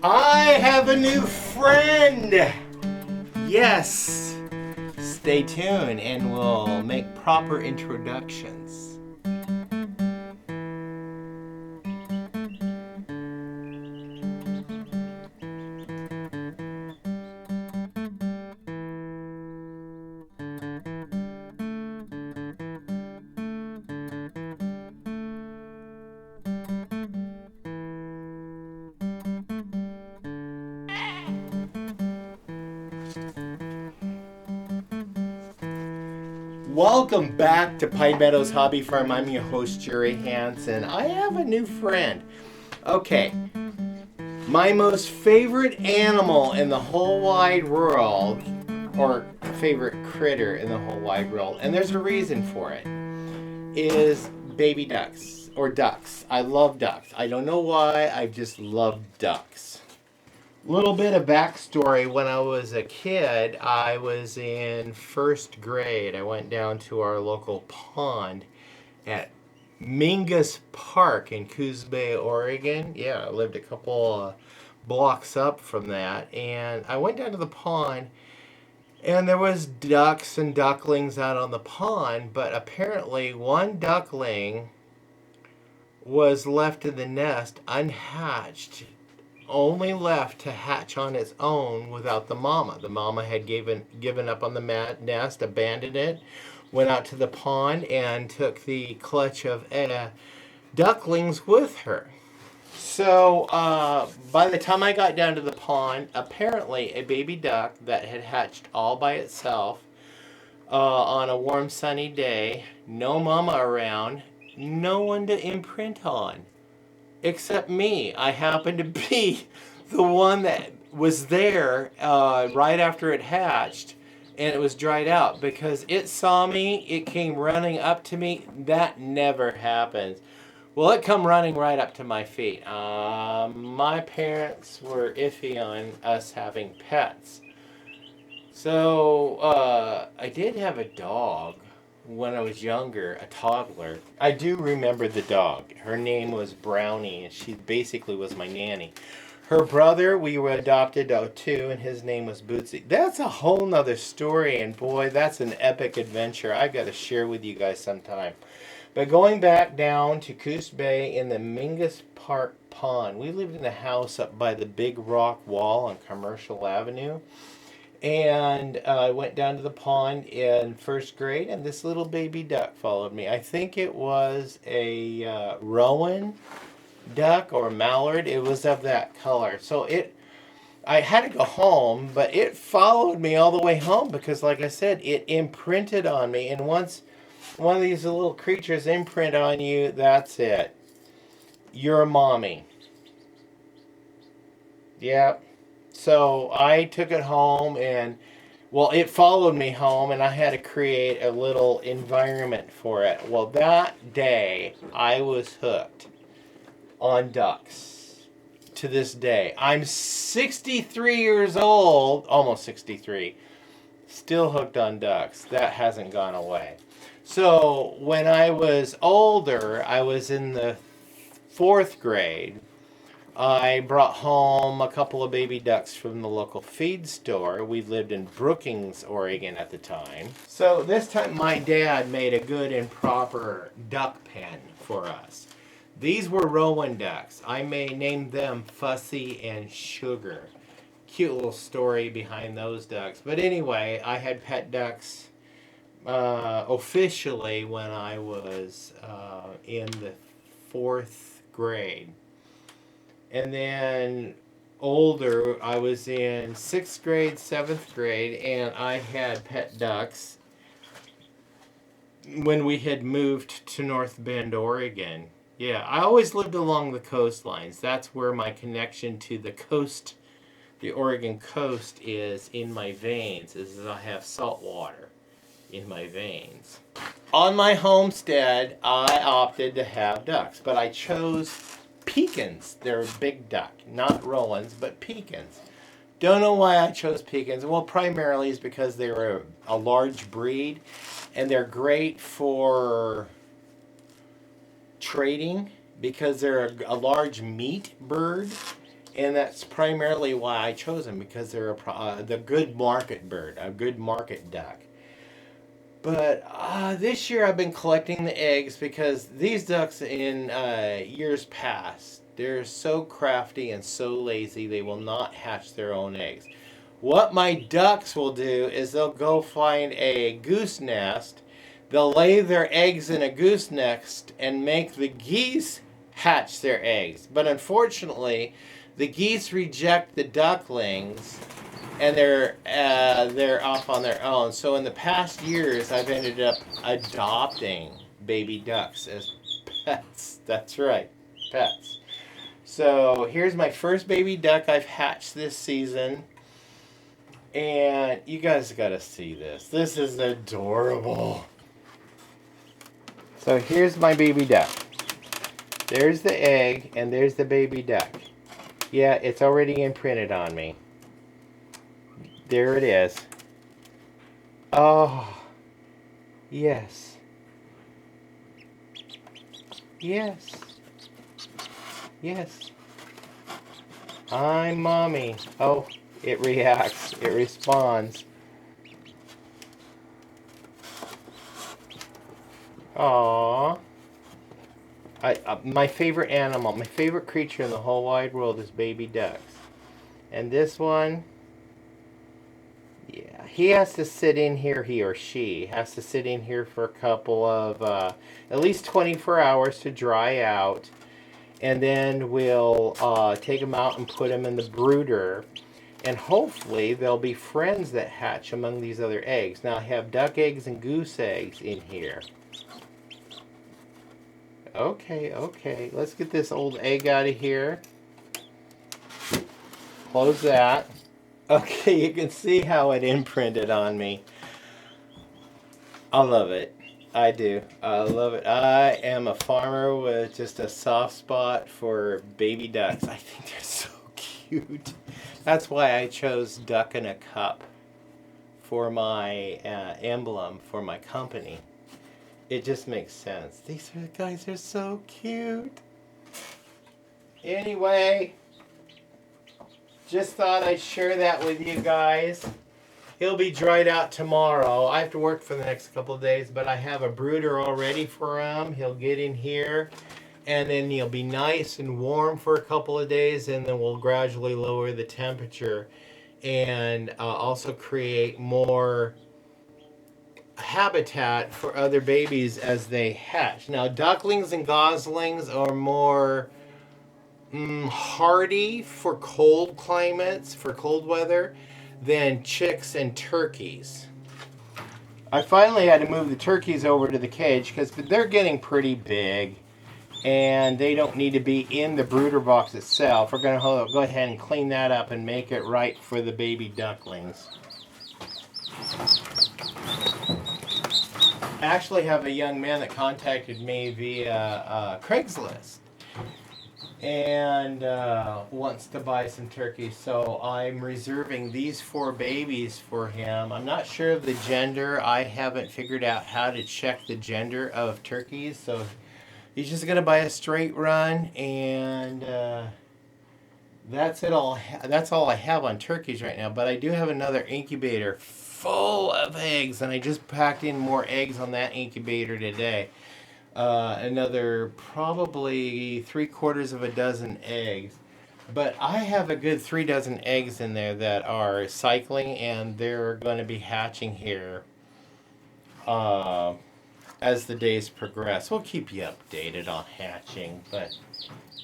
I have a new friend! Yes! Stay tuned and we'll make proper introductions. Welcome back to Pine Meadows Hobby Farm. I'm your host, Jerry Hansen. I have a new friend. Okay, my most favorite animal in the whole wide world, or favorite critter in the whole wide world, and there's a reason for it, is baby ducks, or ducks. I love ducks. I don't know why, I just love ducks. Little bit of backstory. When I was a kid, I was in first grade. I went down to our local pond at Mingus Park in Coos Bay, Oregon. Yeah, I lived a couple blocks up from that. And I went down to the pond, and there was ducks and ducklings out on the pond, but apparently one duckling was left in the nest unhatched, only left to hatch on its own without the mama. The mama had given up on the nest, abandoned it, went out to the pond, and took the clutch of ducklings with her. So by the time I got down to the pond, apparently a baby duck that had hatched all by itself on a warm sunny day, no mama around, no one to imprint on. Except me. I happened to be the one that was there right after it hatched, and it was dried out because it saw me. It came running up to me. That never happens. Well, it come running right up to my feet. My parents were iffy on us having pets. So I did have a dog when I was younger, a toddler. I do remember the dog. Her name was Brownie, and she basically was my nanny. Her brother, we were adopted too, and his name was Bootsy. That's a whole nother story, and boy, that's an epic adventure I've got to share with you guys sometime. But going back down to Coos Bay in the Mingus Park Pond, we lived in a house up by the big rock wall on Commercial Avenue. And I went down to the pond in first grade, and this little baby duck followed me. I think it was a rowan duck or mallard. It was of that color. So I had to go home, but it followed me all the way home because, like I said, it imprinted on me. And once one of these little creatures imprint on you, that's it. You're a mommy. Yep. So I took it home, and well, it followed me home, and I had to create a little environment for it. Well, that day I was hooked on ducks to this day. I'm 63 years old, almost 63, still hooked on ducks. That hasn't gone away. So when I was older, I was in the fourth grade. I brought home a couple of baby ducks from the local feed store. We lived in Brookings, Oregon at the time. So this time my dad made a good and proper duck pen for us. These were rowan ducks. I may name them Fussy and Sugar. Cute little story behind those ducks. But anyway, I had pet ducks officially when I was in the fourth grade. And then older, I was in sixth grade, seventh grade, and I had pet ducks when we had moved to North Bend, Oregon. Yeah, I always lived along the coastlines. That's where my connection to the coast, the Oregon coast, is in my veins, is I have salt water in my veins. On my homestead, I opted to have ducks, but I chose Pekins. They're a big duck, not rowans, but Pekins. Don't know why I chose Pekins. Well, primarily is because they're a large breed, and they're great for trading because they're a large meat bird, And that's primarily why I chose them, because they're the good market bird, a good market duck. But this year I've been collecting the eggs, because these ducks in years past, they're so crafty and so lazy they will not hatch their own eggs. What my ducks will do is they'll go find a goose nest, they'll lay their eggs in a goose nest and make the geese hatch their eggs. But unfortunately, the geese reject the ducklings, and they're off on their own. So in the past years, I've ended up adopting baby ducks as pets. That's right, pets. So here's my first baby duck I've hatched this season. And you guys gotta see this. This is adorable. So here's my baby duck. There's the egg, and there's the baby duck. Yeah, it's already imprinted on me. There it is. Oh, yes. Yes. Yes. I'm mommy. Oh, it reacts. It responds. Aww. My favorite animal, my favorite creature in the whole wide world is baby ducks. And this one, yeah, he has to sit in here, he or she has to sit in here for a couple of, at least 24 hours to dry out. And then we'll take them out and put them in the brooder. And hopefully there'll be friends that hatch among these other eggs. Now I have duck eggs and goose eggs in here. Okay. Let's get this old egg out of here. Close that. Okay, you can see how it imprinted on me. I love it. I do. I love it. I am a farmer with just a soft spot for baby ducks. I think they're so cute. That's why I chose duck in a cup for my emblem for my company. It just makes sense. These guys are so cute. Anyway, just thought I'd share that with you guys. He'll be dried out tomorrow. I have to work for the next couple of days, but I have a brooder all ready for him. He'll get in here, and then he'll be nice and warm for a couple of days, and then we'll gradually lower the temperature and also create more habitat for other babies as they hatch. Now, ducklings and goslings are more hardy for cold climates, for cold weather, than chicks and turkeys. I finally had to move the turkeys over to the cage because they're getting pretty big and they don't need to be in the brooder box itself. We're going to go ahead and clean that up and make it right for the baby ducklings. I actually have a young man that contacted me via Craigslist and wants to buy some turkeys, so I'm reserving these 4 babies for him. I'm not sure of the gender. I haven't figured out how to check the gender of turkeys, so he's just going to buy a straight run, and that's all I have on turkeys right now. But I do have another incubator full of eggs, and I just packed in more eggs on that incubator today. Another probably 3/4 of a dozen eggs. But I have a good 3 dozen eggs in there that are cycling, and they're going to be hatching here as the days progress. We'll keep you updated on hatching. But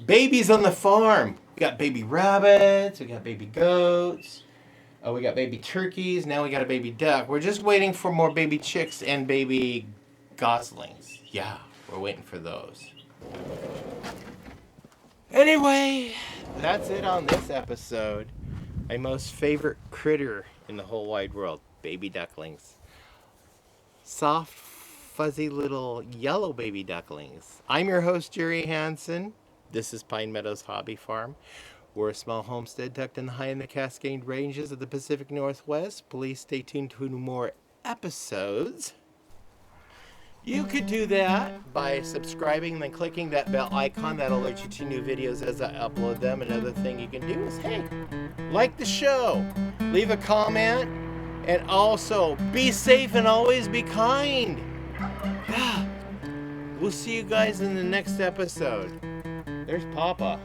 babies on the farm. We got baby rabbits, we got baby goats. We got baby turkeys. Now we got a baby duck. We're just waiting for more baby chicks and baby goslings. Yeah, we're waiting for those. Anyway, that's it on this episode. My most favorite critter in the whole wide world, baby ducklings. Soft, fuzzy little yellow baby ducklings. I'm your host, Jerry Hansen. This is Pine Meadows Hobby Farm. We're a small homestead tucked in the high in the Cascade Ranges of the Pacific Northwest. Please stay tuned to more episodes. You could do that by subscribing and then clicking that bell icon. That'll alert you to new videos as I upload them. Another thing you can do is, hey, like the show, leave a comment, and also be safe and always be kind. We'll see you guys in the next episode. There's Papa.